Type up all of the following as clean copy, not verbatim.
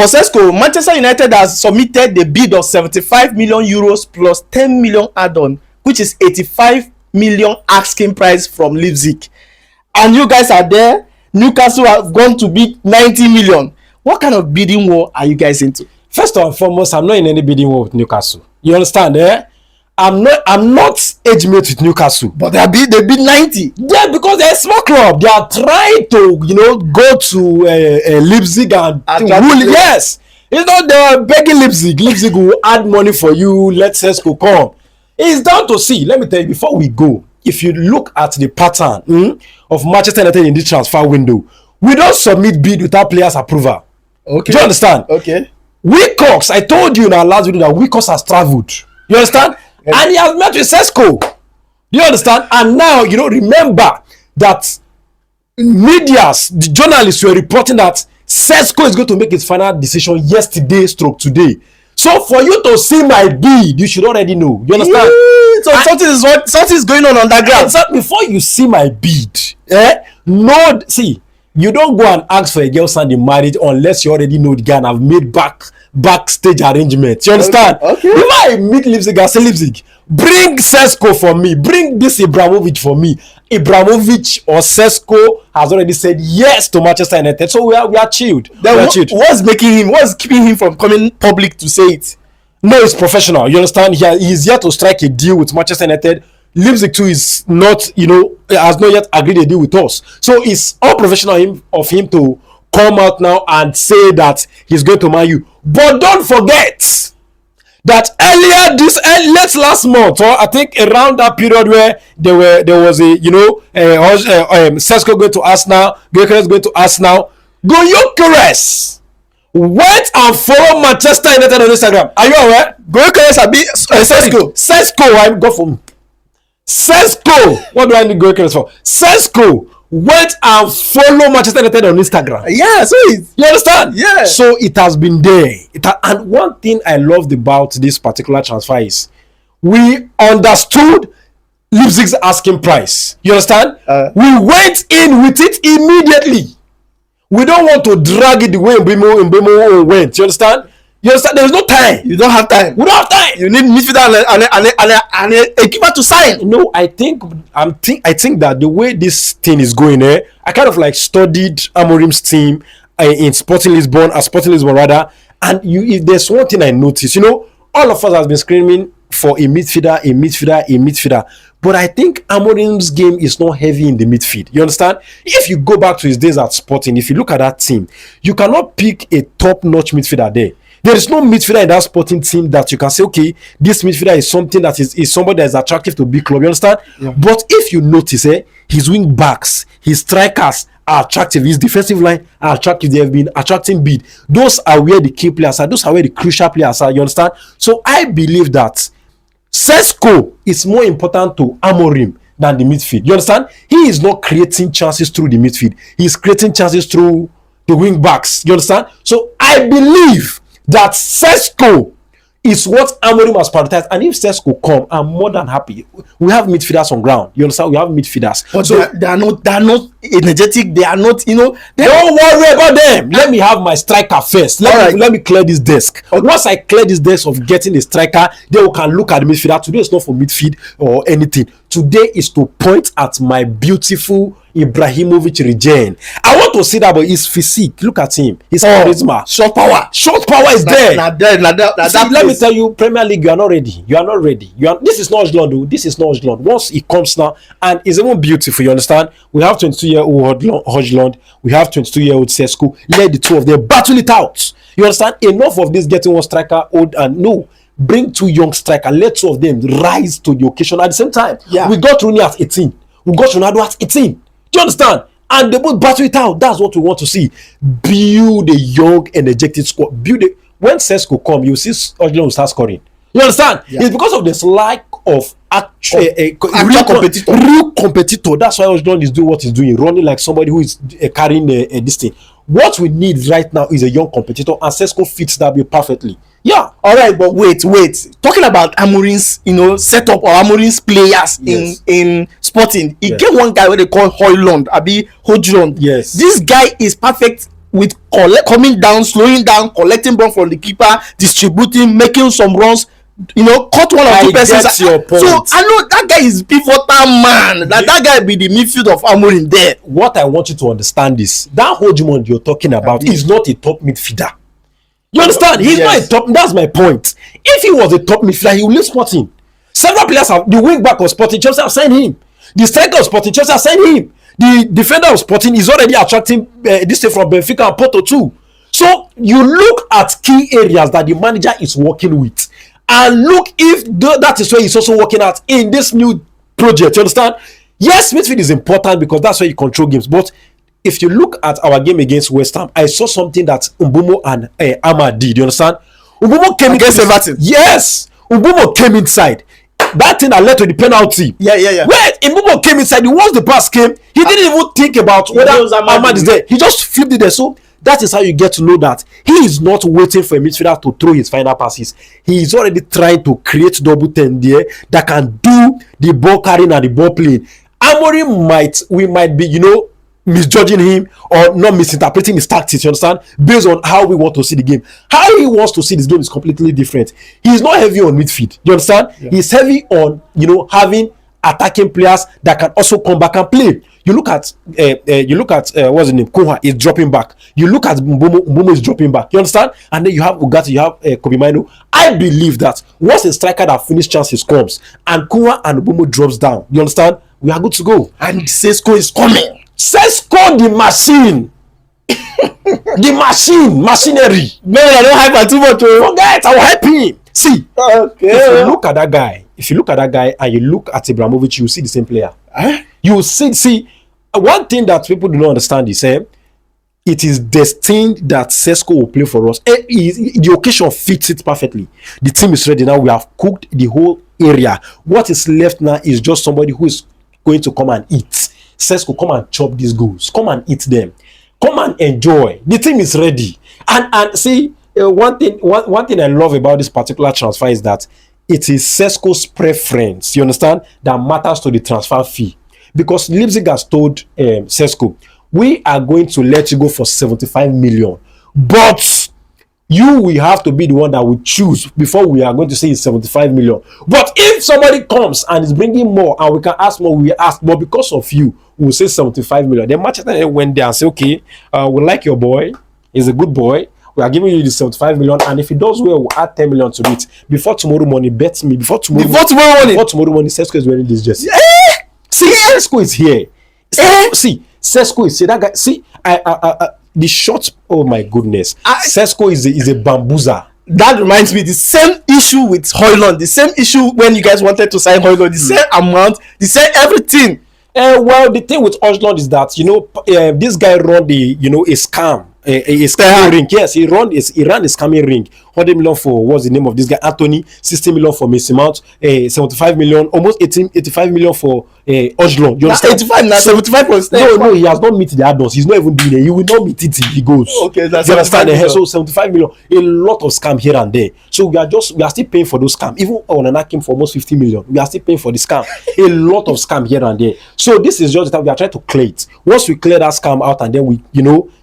For Šeško, Manchester United has submitted the bid of 75 million euros plus 10 million add-on, which is 85 million asking price from Leipzig. And you guys are there. Newcastle have gone to bid 90 million. What kind of bidding war are you guys into? First and foremost, I'm not in any bidding war with Newcastle. You understand, eh? I'm not age mate with Newcastle. But they bid 90. Yeah, because they're a small club. They are trying to, go to Leipzig and yes. It's not they're begging Leipzig. Leipzig will add money for you. Let Šeško come. It's down to see. Let me tell you, before we go, if you look at the pattern of Manchester United in this transfer window, we don't submit bid without players' approval. Okay. Do you understand? Okay. Wilcox, I told you in our last video that Wilcox has traveled. You understand? Yeah. And he has met with Šeško. Do you understand? And now, remember that the journalists were reporting that Šeško is going to make his final decision yesterday/today. So for you to see my bid, you should already know. You understand? So something is going on underground. Exactly. Before you see my bid, you don't go and ask for a girl's hand in marriage unless you already know the guy and have made backstage arrangements. You understand? Okay. If I meet Leipzig, I say Leipzig, bring Šeško for me. Bring this Ibrahimovic for me. Ibrahimovic or Šeško has already said yes to Manchester United. So we are chilled. What's keeping him from coming public to say it? No, it's professional. You understand? He's here to strike a deal with Manchester United. Leipzig too is not, has not yet agreed a deal with us. So it's all professional of him to come out now and say that he's going to Man U. But don't forget that late last month, or I think around that period where there was a Šeško going to Arsenal, Gyökeres going to Arsenal, Gyökeres went and followed Manchester United on Instagram. Are you aware? Gyökeres Šeško, I go for Šeško. What do I need Gyökeres for? Šeško went and followed Manchester United on Instagram. Yeah, so you understand? Yeah. So it has been there. And one thing I loved about this particular transfer is we understood Leipzig's asking price. You understand? We went in with it immediately. We don't want to drag it the way Mbemo went. You understand? There's no time. You don't have time. We don't have time. You need midfielder and a keeper to sign. No, I think that the way this thing is going, I kind of like studied Amorim's team in Sporting Lisbon, and if there's one thing I noticed, all of us has been screaming for a midfielder. But I think Amorim's game is not heavy in the midfield. You understand? If you go back to his days at Sporting, if you look at that team, you cannot pick a top-notch midfielder there. There is no midfielder in that Sporting team that you can say, okay, this midfielder is something that is somebody that is attractive to big club. You understand? Yeah. But if you notice, his wing backs, his strikers are attractive. His defensive line are attractive. They have been attracting bid. Those are where the key players are. Those are where the crucial players are. You understand? So I believe that Šeško is more important to Amorim than the midfield. You understand? He is not creating chances through the midfield. He is creating chances through the wing backs. You understand? So I believe that Šeško is what Amorim has prioritized, and if Šeško come, I'm more than happy. We have midfielders on ground. You understand? We have midfielders. But so they are not energetic. They are not, don't worry about them. Let me have my striker first. Let me clear this desk. Okay. Once I clear this desk of getting a striker, then we can look at the midfielder. Today is not for midfield or anything. Today is to point at my beautiful Ibrahimovic regen. I want to see that, but his physique. Look at him. His charisma. Short power is there. Let me tell you, Premier League, you are not ready. This is not Højlund. This is not Højlund. Once he comes now, and it's even beautiful, you understand? We have 22-year-old Højlund. We have 22-year-old Šeško. Let the two of them battle it out. You understand? Enough of this getting one striker old and no. Bring two young strikers. Let two of them rise to the occasion at the same time. Yeah. We got Rooney at 18. We got Ronaldo at 18. Do you understand? And they both battle it out. That's what we want to see. Build a young, energetic squad. When Šeško come, you see Højlund will start scoring. You understand? Yeah. It's because of this lack of real competitor. That's why Højlund is doing what he's doing, running like somebody who is carrying this thing. What we need right now is a young competitor, and Šeško fits that bill perfectly. Yeah. All right, but wait. Talking about Amorim's, setup or Amorim's players in Sporting, he get one guy where they call Højlund, Højlund. Yes. This guy is perfect with coming down, slowing down, collecting ball from the keeper, distributing, making some runs. You know, cut one or two persons. Get your point. So I know that guy is pivotal man. That guy be the midfield of Amorim there. What I want you to understand is that Højlund you're talking about is not a top midfielder. You understand? He's not a top. That's my point. If he was a top midfielder, he would leave Sporting. Several players have the wing back of Sporting Chelsea have signed him. The striker of Sporting Chelsea have signed him. The defender of Sporting is already attracting this thing from Benfica and Porto too. So you look at key areas that the manager is working with. And look if that is where he's also working at in this new project. You understand? Yes, midfield is important because that's where you control games. But if you look at our game against West Ham, I saw something that Mbeumo and Amad did. You understand? Mbeumo came against Everton. Yes, Mbeumo came inside. That thing that led to the penalty. Yeah. Where Mbeumo came inside, once the pass came, he didn't even think about whether Amad is there. He just flipped it there. So that is how you get to know that he is not waiting for a midfielder to throw his final passes. He is already trying to create double 10 there that can do the ball carrying and the ball playing. Amorim we might be, misjudging him or not misinterpreting his tactics, you understand, based on how we want to see the game. How he wants to see this game is completely different. He's not heavy on midfield, you understand? Yeah. He's heavy on, having attacking players that can also come back and play. You look at what's his name? Koha is dropping back. You look at Mbeumo is dropping back. You understand? And then you have Ugarte, you have Kobe Mino. I believe that once a striker that finish chances comes and Koha and Mbeumo drops down, you understand? We are good to go. And Šeško is coming. Šeško the machine. The machinery. Man, I don't hype too much. Forget, I will help him. See, okay. If you look at that guy and you look at Ibrahimovic, you see the same player. You see, one thing that people do not understand is it is destined that Šeško will play for us. The occasion fits it perfectly. The team is ready now. We have cooked the whole area. What is left now is just somebody who is going to come and eat. Šeško, come and chop these goals. Come and eat them. Come and enjoy. The team is ready. And see, one thing I love about this particular transfer is that it is Šeško's preference, you understand, that matters to the transfer fee. Because Leipzig has told Šeško, we are going to let you go for 75 million. But you will have to be the one that will choose before we are going to say it's 75 million. But if somebody comes and is bringing more and we can ask more, we ask more because of you, we will say 75 million. Then Manchester went there and say, okay, we like your boy. He's a good boy. We are giving you the 75 million, and if he does well, we'll add 10 million to it. Before tomorrow morning, bet me. Before tomorrow morning, Šeško is wearing this jersey. See, Šeško is here. See, Šeško is here. That guy. See, the shot. Oh my goodness, Šeško is a bamboozler. That reminds me, the same issue with Højlund, the same issue when you guys wanted to sign Højlund, the same amount, the same everything. Well, the thing with Højlund is that this guy run a scam. A scamming ring. Yes, he ran a scamming ring. 100 million for what's the name of this guy? Anthony. 60 million for Mason Mount. 75 million, almost 85 million for Højlund. You understand? 85 now, 75 plus. No, he has not met the add-ons. He's not even doing it. He will not meet it if he goes. Okay, that's you understand? So 75 million, a lot of scam here and there. So we are still paying for those scams. Even Onana came for almost 50 million. We are still paying for the scam. A lot of scam here and there. So this is just that we are trying to clear it. Once we clear that scam out and then we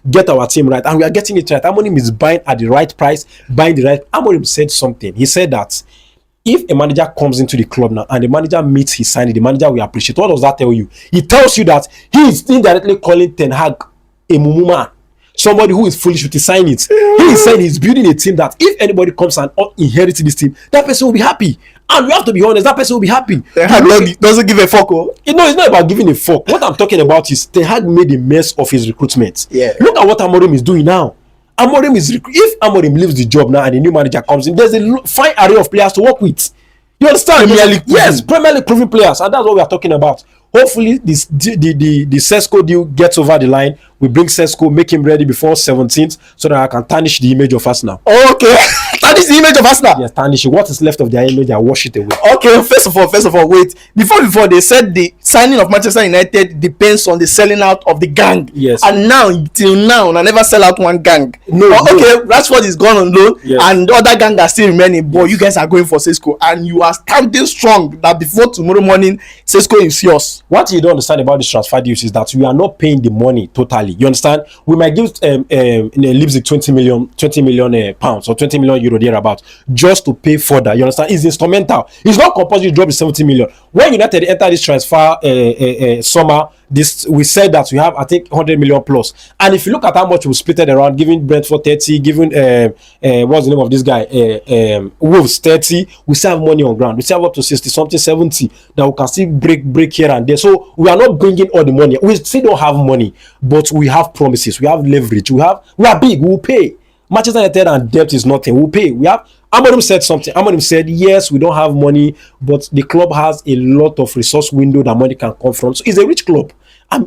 get our team right, and we are getting it right. Amorim is buying at the right price, buying the right. Amorim said something. He said that if a manager comes into the club now and the manager meets his signing, the manager will appreciate. What does that tell you? It tells you that he is indirectly calling Ten Hag a mumu man, somebody who is foolish with his signings. He is saying he's building a team that if anybody comes and inherits this team, that person will be happy. And we have to be honest, that person will be happy. Ten Hag doesn't give a fuck. It's not about giving a fuck. What I'm talking about is Ten Hag made a mess of his recruitment. Yeah. Look at what Amorim is doing now. If Amorim leaves the job now and the new manager comes in, there's a fine array of players to work with. You understand? Premier League. Yes, Premier League proven players, and that's what we are talking about. Hopefully, the Šeško deal gets over the line. We bring Šeško, make him ready before 17th, so that I can tarnish the image of us now. Okay. tarnish the image of Arsenal. Yes, tarnish it. What is left of their image, they wash it away. Okay, first of all, wait. Before they said the signing of Manchester United depends on the selling out of the gang. Yes. And now, till now, I never sell out one gang. No. Okay, Rashford is gone on loan, yes. and the other gang are still remaining. But you guys are going for Šeško, and you are standing strong that before tomorrow morning, Šeško is yours. What you don't understand about this transfer deals is that we are not paying the money totally. You understand? We might give Leipzig 20 million pounds or 20 million euro thereabout just to pay further. You understand? It's instrumental. It's not compulsory to drop the 70 million. When United enter this transfer summer, we said that we have, I think, 100 million plus. And if you look at how much we split it around, giving Brentford 30, giving what's the name of this guy, Wolves 30, we still have money on ground. We still have up to 60 something, 70 that we can still break here and there. So we are not bringing all the money. We still don't have money, but we have promises. We have leverage. We are big. We will pay. Manchester United and debt is nothing. We'll pay. Amorim said something. Amorim said, yes, we don't have money, but the club has a lot of resource window that money can come from. So it's a rich club.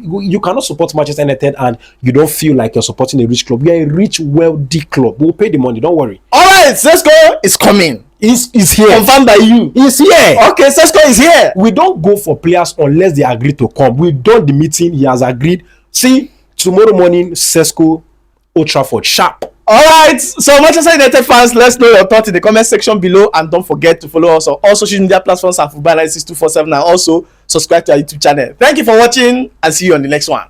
You cannot support Manchester United and you don't feel like you're supporting a rich club. We are a rich, wealthy club. We'll pay the money. Don't worry. All right, Šeško is coming. He's here. Confirmed by you. He's here. Okay, Šeško is here. We don't go for players unless they agree to come. We've done the meeting. He has agreed. See, tomorrow morning, Šeško, Old Trafford, sharp. All right, so Manchester United fans, let's know your thoughts in the comment section below, and don't forget to follow us on all social media platforms at Football Analysis 247, and also subscribe to our YouTube channel. Thank you for watching, and see you on the next one.